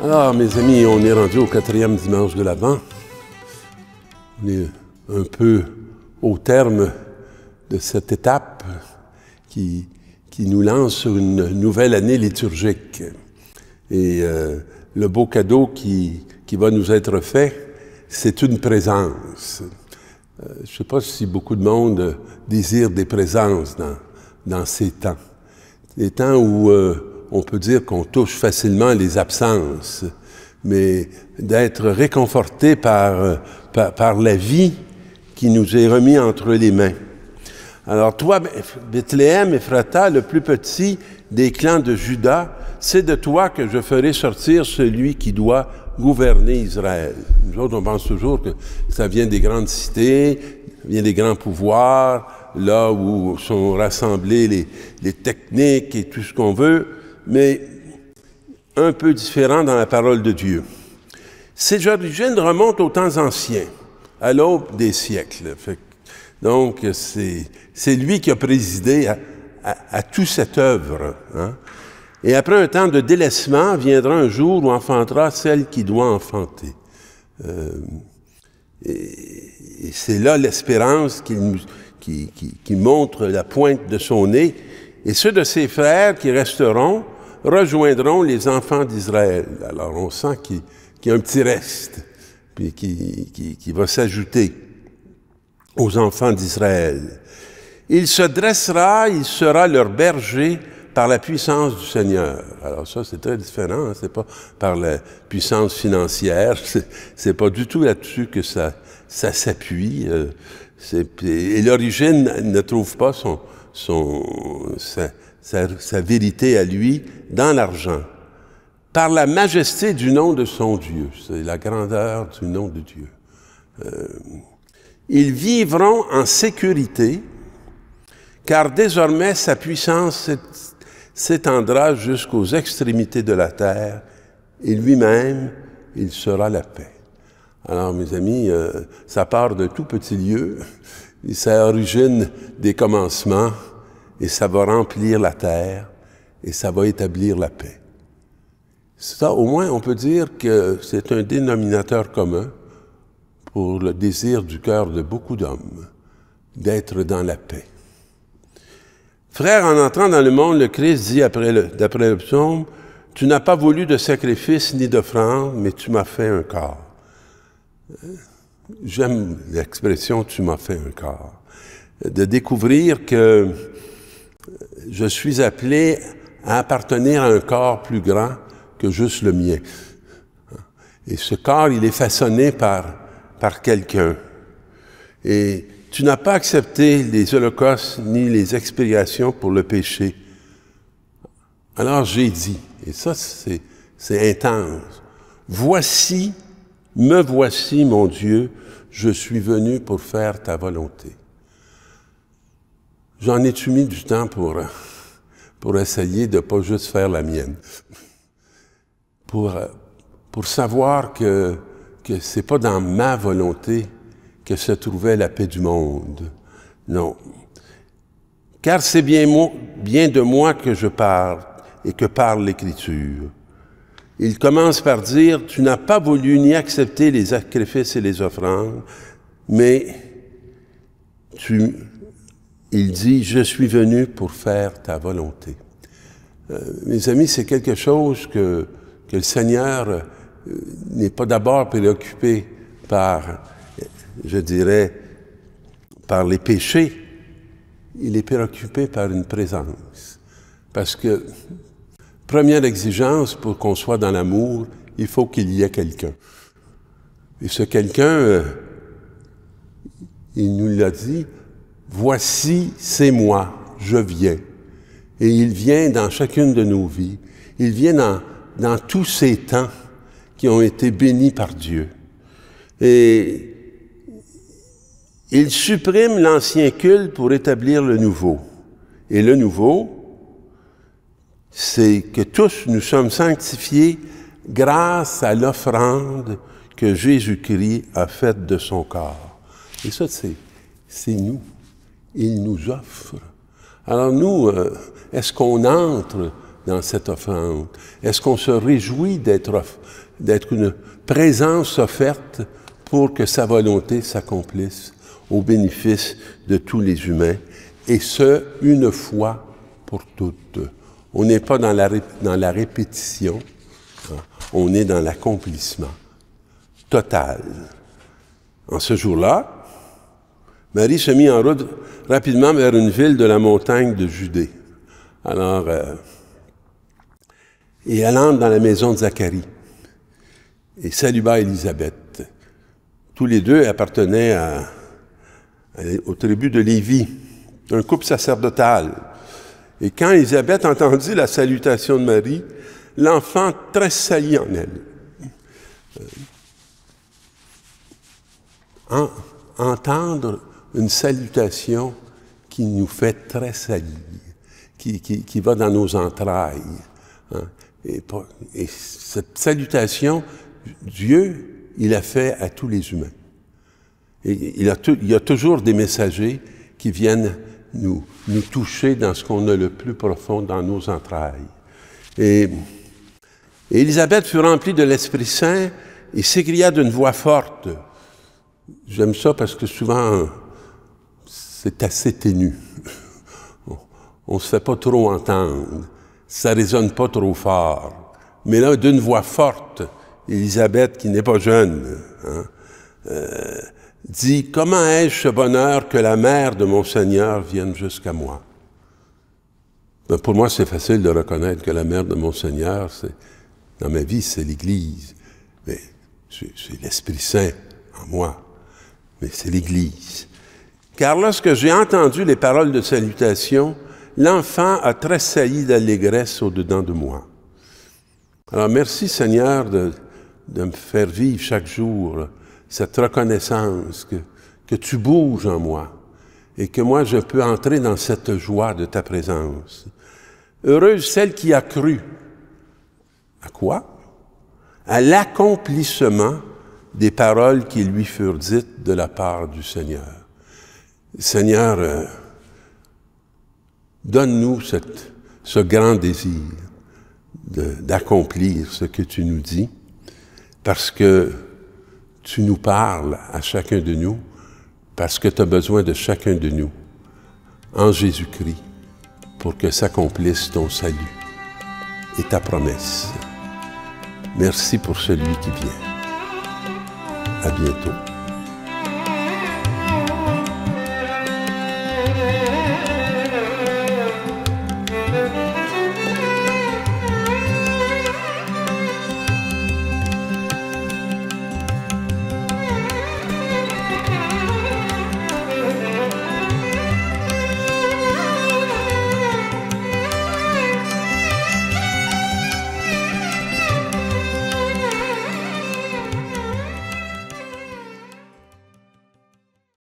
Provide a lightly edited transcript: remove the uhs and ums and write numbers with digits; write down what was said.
Alors, mes amis, on est rendu au 4e dimanche de l'Avent. On est un peu au terme de cette étape qui nous lance sur une nouvelle année liturgique. Et le beau cadeau qui va nous être fait, c'est une présence. Je ne sais pas si beaucoup de monde désire des présences dans ces temps. Des temps où on peut dire qu'on touche facilement les absences, mais d'être réconforté par la vie qui nous est remise entre les mains. Alors toi, Bethléem, Ephrata, le plus petit des clans de Juda, c'est de toi que je ferai sortir celui qui doit gouverner Israël. Nous autres, on pense toujours que ça vient des grandes cités, ça vient des grands pouvoirs, là où sont rassemblées les techniques et tout ce qu'on veut, mais un peu différent dans la parole de Dieu. Ses origines remontent aux temps anciens, à l'aube des siècles. Donc, c'est lui qui a présidé à toute cette œuvre. Hein? Et après un temps de délaissement, viendra un jour où enfantera celle qui doit enfanter. Et c'est là l'espérance qui montre la pointe de son nez. Et ceux de ses frères qui resteront rejoindront les enfants d'Israël. Alors, on sent qu'il y a un petit reste, puis qui va s'ajouter aux enfants d'Israël. Il se dressera, il sera leur berger par la puissance du Seigneur. Alors ça, c'est très différent, hein? C'est pas par la puissance financière, c'est pas du tout là-dessus que ça s'appuie. Et l'origine ne trouve pas sa vérité à lui dans l'argent. Par la majesté du nom de son Dieu, c'est la grandeur du nom de Dieu. Ils vivront en sécurité, car désormais sa puissance s'étendra jusqu'aux extrémités de la terre, et lui-même, il sera la paix. Alors, mes amis, ça part d'un tout petit lieu, et ça origine des commencements, et ça va remplir la terre, et ça va établir la paix. Ça, au moins, on peut dire que c'est un dénominateur commun pour le désir du cœur de beaucoup d'hommes, d'être dans la paix. Frère, en entrant dans le monde, le Christ dit d'après le psaume, « Tu n'as pas voulu de sacrifice ni d'offrande, mais tu m'as fait un corps. » J'aime l'expression « tu m'as fait un corps ». De découvrir que je suis appelé à appartenir à un corps plus grand que juste le mien. Et ce corps, il est façonné par quelqu'un. Et tu n'as pas accepté les holocaustes ni les expiations pour le péché. Alors j'ai dit, et ça c'est intense, me voici mon Dieu, je suis venu pour faire ta volonté. J'en ai-tu mis du temps pour essayer de ne pas juste faire la mienne. Pour savoir que c'est pas dans ma volonté que se trouvait la paix du monde. Non. Car c'est bien de moi que je parle et que parle l'Écriture. Il commence par dire, tu n'as pas voulu ni accepter les sacrifices et les offrandes, mais il dit, je suis venu pour faire ta volonté. Mes amis, c'est quelque chose que le Seigneur n'est pas d'abord préoccupé par, je dirais, par les péchés. Il est préoccupé par une présence. Parce que, première exigence pour qu'on soit dans l'amour, il faut qu'il y ait quelqu'un. Et ce quelqu'un, il nous l'a dit, « Voici, c'est moi, je viens. » Et il vient dans chacune de nos vies. Il vient dans tous ces temps qui ont été bénis par Dieu. Et il supprime l'ancien culte pour établir le nouveau. Et le nouveau, c'est que tous nous sommes sanctifiés grâce à l'offrande que Jésus-Christ a faite de son corps. Et ça, c'est nous. Il nous offre. Alors nous, est-ce qu'on entre dans cette offrande? Est-ce qu'on se réjouit d'être une présence offerte pour que sa volonté s'accomplisse au bénéfice de tous les humains, et ce, une fois pour toutes? On n'est pas dans la répétition, hein, on est dans l'accomplissement total. En ce jour-là, Marie se mit en route rapidement vers une ville de la montagne de Judée. Alors, et elle entre dans la maison de Zacharie et salua Élisabeth. Tous les deux appartenaient aux tribus de Lévi, un couple sacerdotal. Et quand Élisabeth entendit la salutation de Marie, l'enfant tressaillit en elle. Entendre une salutation qui nous fait tressaillir, qui va dans nos entrailles. Hein. Et cette salutation, Dieu, il a fait à tous les humains. Et il y a toujours des messagers qui viennent nous toucher dans ce qu'on a le plus profond dans nos entrailles. Et Élisabeth fut remplie de l'Esprit Saint et s'écria d'une voix forte. J'aime ça parce que souvent, c'est assez ténu. On ne se fait pas trop entendre. Ça ne résonne pas trop fort. Mais là, d'une voix forte, Élisabeth, qui n'est pas jeune, hein, dit « Comment ai-je ce bonheur que la mère de mon Seigneur vienne jusqu'à moi? » Ben, pour moi, c'est facile de reconnaître que la mère de mon Seigneur, dans ma vie, c'est l'Église. Mais c'est l'Esprit Saint en moi. Mais c'est l'Église. Car lorsque j'ai entendu les paroles de salutation, l'enfant a tressailli d'allégresse au-dedans de moi. Alors, merci Seigneur de me faire vivre chaque jour cette reconnaissance que tu bouges en moi et que moi je peux entrer dans cette joie de ta présence. Heureuse celle qui a cru. À quoi? À l'accomplissement des paroles qui lui furent dites de la part du Seigneur. Seigneur, donne-nous ce grand désir d'accomplir ce que tu nous dis, parce que tu nous parles à chacun de nous, parce que tu as besoin de chacun de nous, en Jésus-Christ, pour que s'accomplisse ton salut et ta promesse. Merci pour celui qui vient. À bientôt.